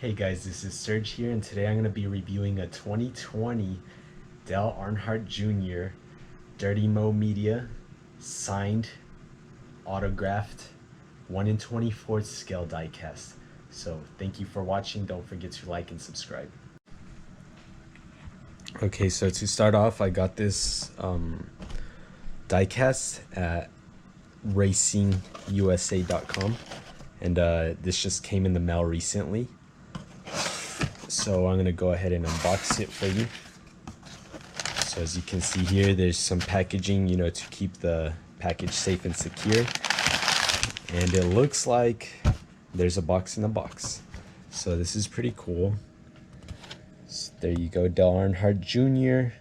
Hey guys, this is Serge here, and today I'm going to be reviewing a 2020 Dale Earnhardt Jr. Dirty Mo Media signed, autographed, 1 in 24th scale diecast. So thank you for watching. Don't forget to like and subscribe. Okay, so to start off, I got this diecast at racingusa.com, and this just came in the mail recently. So I'm gonna go ahead and unbox it for you. So as you can see here, there's some packaging, to keep the package safe and secure. And it looks like there's a box in the box. So this is pretty cool. So there you go, Dale Earnhardt Jr.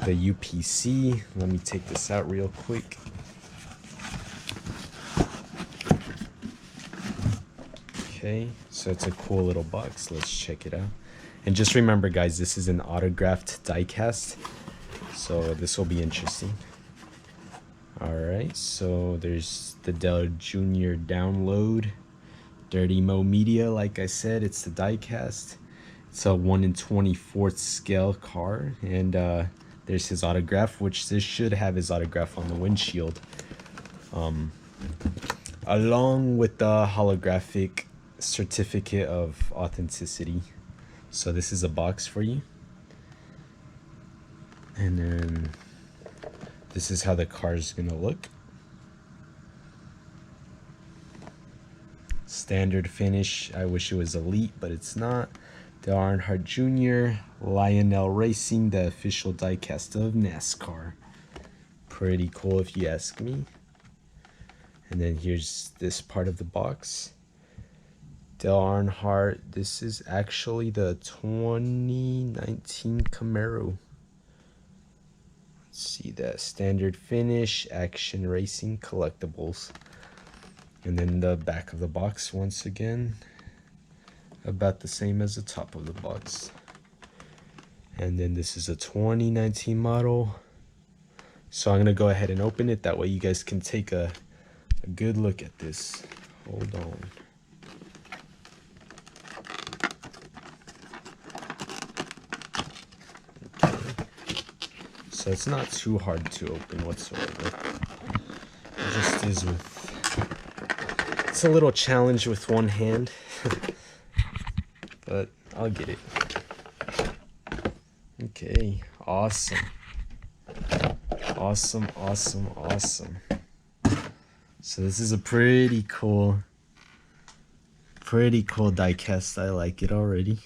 The UPC. Let me take this out real quick. Okay, so it's a cool little box. Let's check it out. And just remember, guys, this is an autographed diecast, so this will be interesting. Alright, so there's the Dale Jr. download. Dirty Mo Media, like I said, it's the diecast. It's a 1 in 24th scale car, and there's his autograph, which this should have his autograph on the windshield. Along with the holographic certificate of authenticity. So this is a box for you, and then this is how the car is gonna look. Standard finish. I wish it was elite, but it's not. Dale Earnhardt Jr. Lionel Racing, the official diecast of NASCAR. Pretty cool if you ask me. And then here's this part of the box. Dale Earnhardt, this is actually the 2019 Camaro. Let's see that. Standard finish, action racing, collectibles. And then the back of the box, once again, about the same as the top of the box. And then this is a 2019 model. So I'm going to go ahead and open it. That way you guys can take a good look at this. Hold on. So it's not too hard to open whatsoever. It just is with... It's a little challenge with one hand. But I'll get it. Okay, awesome. Awesome, awesome, awesome. So this is a pretty cool diecast. I like it already.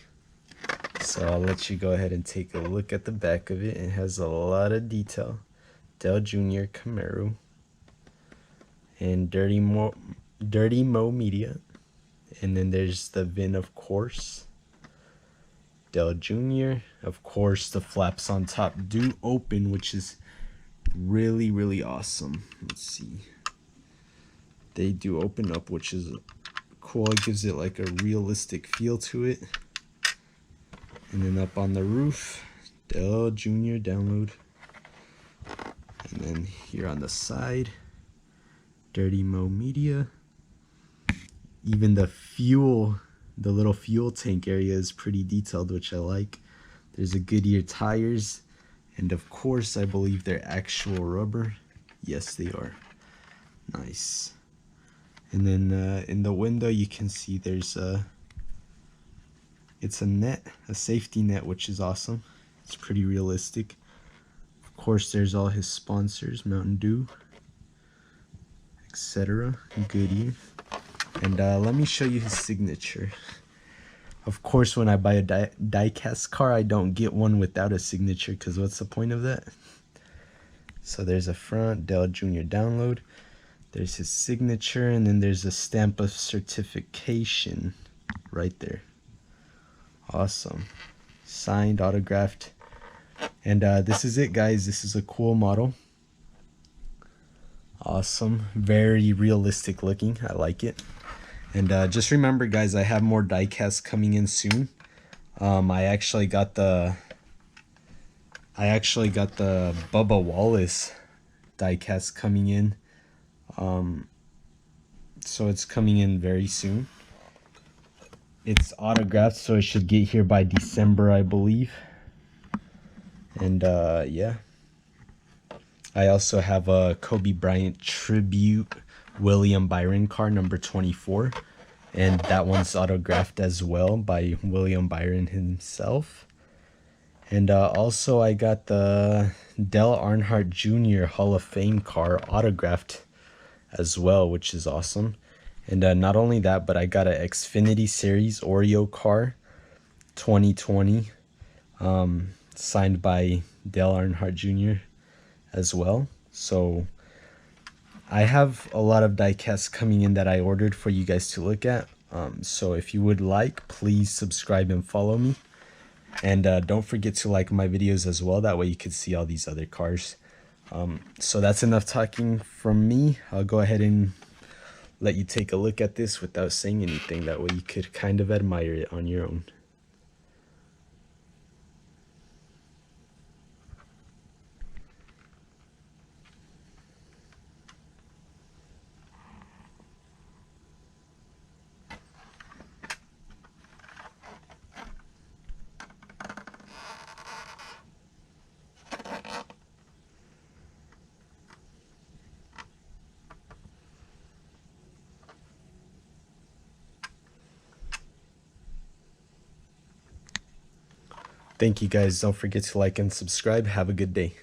So I'll let you go ahead and take a look at the back of it. It has a lot of detail. Dale Jr. Camaro. And Dirty Mo Media. And then there's the VIN, of course. Dale Jr. Of course, the flaps on top do open, which is really, really awesome. Let's see. They do open up, which is cool. It gives it like a realistic feel to it. And then up on the roof, Dale Jr. download. And then here on the side, Dirty Mo Media. Even the fuel, the little fuel tank area is pretty detailed, which I like. There's a Goodyear tires. And of course, I believe they're actual rubber. Yes, they are. Nice. And then in the window, you can see there's it's a net, a safety net, which is awesome. It's pretty realistic. Of course, there's all his sponsors, Mountain Dew, etc. Goodyear. And let me show you his signature. Of course, when I buy a diecast car, I don't get one without a signature, because what's the point of that? So there's a front, Dale Jr. download. There's his signature, and then there's a stamp of certification right there. Awesome. Signed, autographed. And this is it, guys. This is a cool model. Awesome. Very realistic looking. I like it. And just remember, guys, I have more diecasts coming in soon. I actually got the Bubba Wallace diecast coming in. So it's coming in very soon. It's autographed, so it should get here by December, I believe. And yeah. I also have a Kobe Bryant tribute William Byron car, number 24. And that one's autographed as well by William Byron himself. And also I got the Dale Earnhardt Jr. Hall of Fame car autographed as well, which is awesome. And not only that, but I got an Xfinity Series Oreo car 2020 signed by Dale Earnhardt Jr. as well. So I have a lot of diecasts coming in that I ordered for you guys to look at. So if you would like, please subscribe and follow me. And don't forget to like my videos as well. That way you can see all these other cars. So that's enough talking from me. I'll go ahead and let you take a look at this without saying anything. That way you could kind of admire it on your own. Thank you guys. Don't forget to like and subscribe. Have a good day.